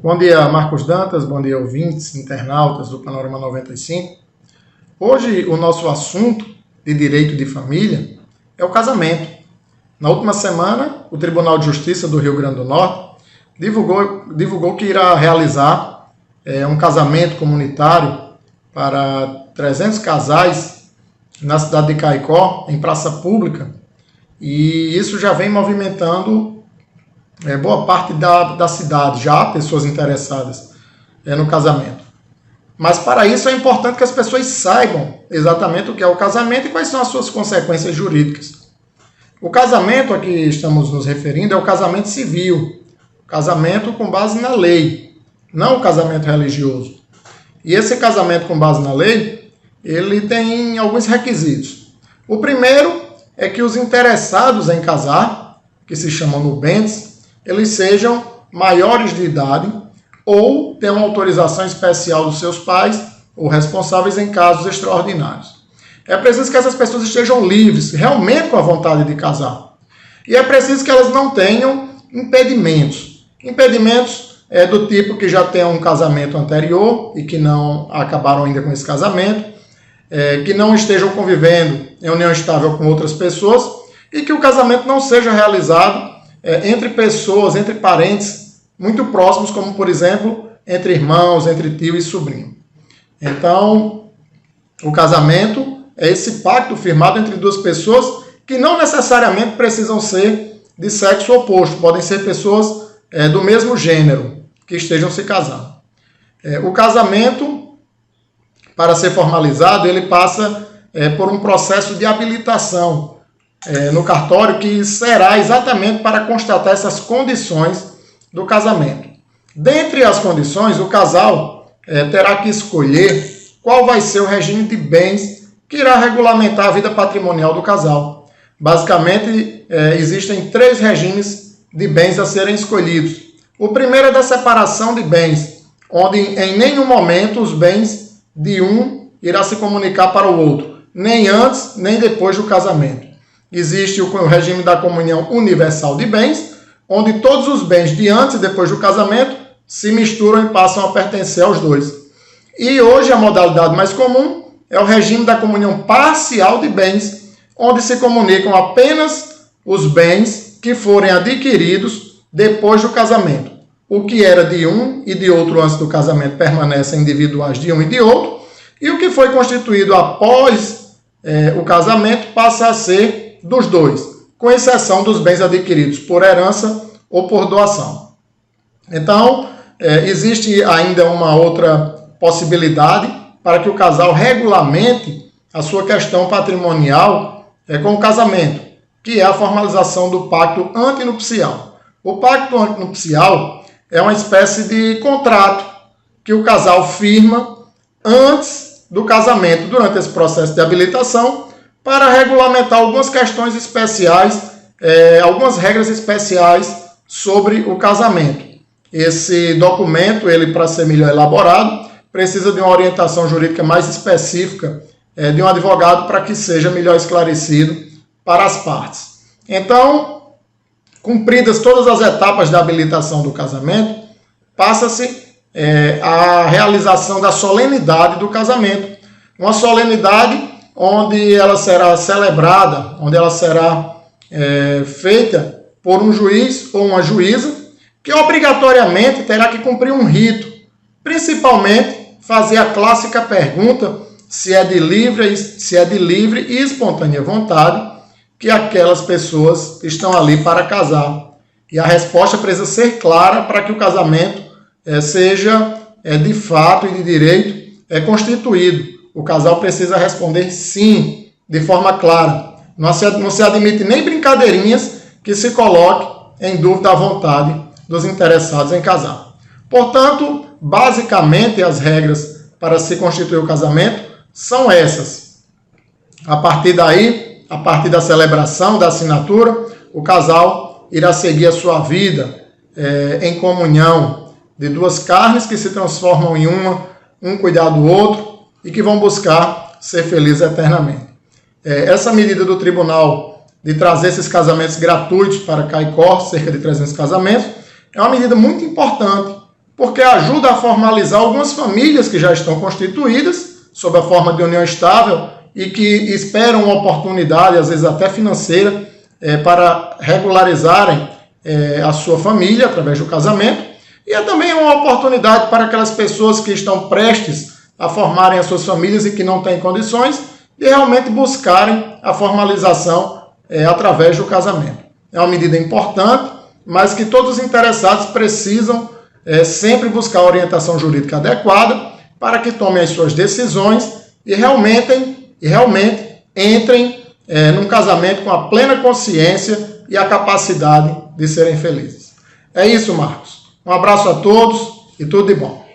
Bom dia, Marcos Dantas, bom dia, ouvintes, internautas do Panorama 95. Hoje o nosso assunto de direito de família é o casamento. Na última semana, o Tribunal de Justiça do Rio Grande do Norte divulgou que irá realizar um casamento comunitário para 300 casais na cidade de Caicó, em praça pública, e isso já vem movimentando boa parte da cidade. Já há pessoas interessadas no casamento. Mas para isso é importante que as pessoas saibam exatamente o que é o casamento e quais são as suas consequências jurídicas. O casamento a que estamos nos referindo é o casamento civil, casamento com base na lei, não o casamento religioso. E esse casamento com base na lei, ele tem alguns requisitos. O primeiro é que os interessados em casar, que se chamam nubentes, eles sejam maiores de idade ou tenham autorização especial dos seus pais ou responsáveis em casos extraordinários. É preciso que essas pessoas estejam livres, realmente com a vontade de casar. E é preciso que elas não tenham impedimentos. Impedimentos do tipo que já tenham um casamento anterior e que não acabaram ainda com esse casamento, que não estejam convivendo em união estável com outras pessoas e que o casamento não seja realizado entre pessoas, entre parentes muito próximos, como, por exemplo, entre irmãos, entre tio e sobrinho. Então, o casamento é esse pacto firmado entre duas pessoas que não necessariamente precisam ser de sexo oposto, podem ser pessoas do mesmo gênero que estejam se casando. O casamento, para ser formalizado, ele passa por um processo de habilitação no cartório, que será exatamente para constatar essas condições do casamento. Dentre as condições, o casal terá que escolher qual vai ser o regime de bens que irá regulamentar a vida patrimonial do casal. Basicamente, existem 3 regimes de bens a serem escolhidos. O primeiro é da separação de bens, onde em nenhum momento os bens de um irá se comunicar para o outro, nem antes nem depois do casamento. Existe o regime da comunhão universal de bens, onde todos os bens de antes e depois do casamento se misturam e passam a pertencer aos dois. E hoje a modalidade mais comum é o regime da comunhão parcial de bens, onde se comunicam apenas os bens que forem adquiridos depois do casamento. O que era de um e de outro antes do casamento permanecem individuais de um e de outro, e o que foi constituído após o casamento passa a ser dos dois, com exceção dos bens adquiridos por herança ou por doação. Então, existe ainda uma outra possibilidade para que o casal regulamente a sua questão patrimonial com o casamento, que é a formalização do pacto antinupcial. O pacto antinupcial é uma espécie de contrato que o casal firma antes do casamento, durante esse processo de habilitação, para regulamentar algumas questões especiais, algumas regras especiais sobre o casamento. Esse documento, ele para ser melhor elaborado, precisa de uma orientação jurídica mais específica de um advogado para que seja melhor esclarecido para as partes. Então, cumpridas todas as etapas da habilitação do casamento, passa-se a realização da solenidade do casamento. Uma solenidade onde ela será celebrada, onde ela será feita por um juiz ou uma juíza, que obrigatoriamente terá que cumprir um rito, principalmente fazer a clássica pergunta se é de livre e espontânea vontade que aquelas pessoas estão ali para casar. E a resposta precisa ser clara para que o casamento seja de fato e de direito constituído. O casal precisa responder sim, de forma clara. Não se admite nem brincadeirinhas que se coloque em dúvida a vontade dos interessados em casar. Portanto, basicamente as regras para se constituir o casamento são essas. A partir daí, a partir da celebração, da assinatura, o casal irá seguir a sua vida em comunhão de duas carnes que se transformam em uma, um cuidar do outro, e que vão buscar ser felizes eternamente. Essa medida do tribunal de trazer esses casamentos gratuitos para Caicó, cerca de 300 casamentos, é uma medida muito importante, porque ajuda a formalizar algumas famílias que já estão constituídas, sob a forma de união estável, e que esperam uma oportunidade, às vezes até financeira, para regularizarem a sua família através do casamento. E é também uma oportunidade para aquelas pessoas que estão prestes a formarem as suas famílias e que não têm condições de realmente buscarem a formalização através do casamento. É uma medida importante, mas que todos os interessados precisam sempre buscar a orientação jurídica adequada para que tomem as suas decisões e realmente entrem num casamento com a plena consciência e a capacidade de serem felizes. É isso, Marcos. Um abraço a todos e tudo de bom.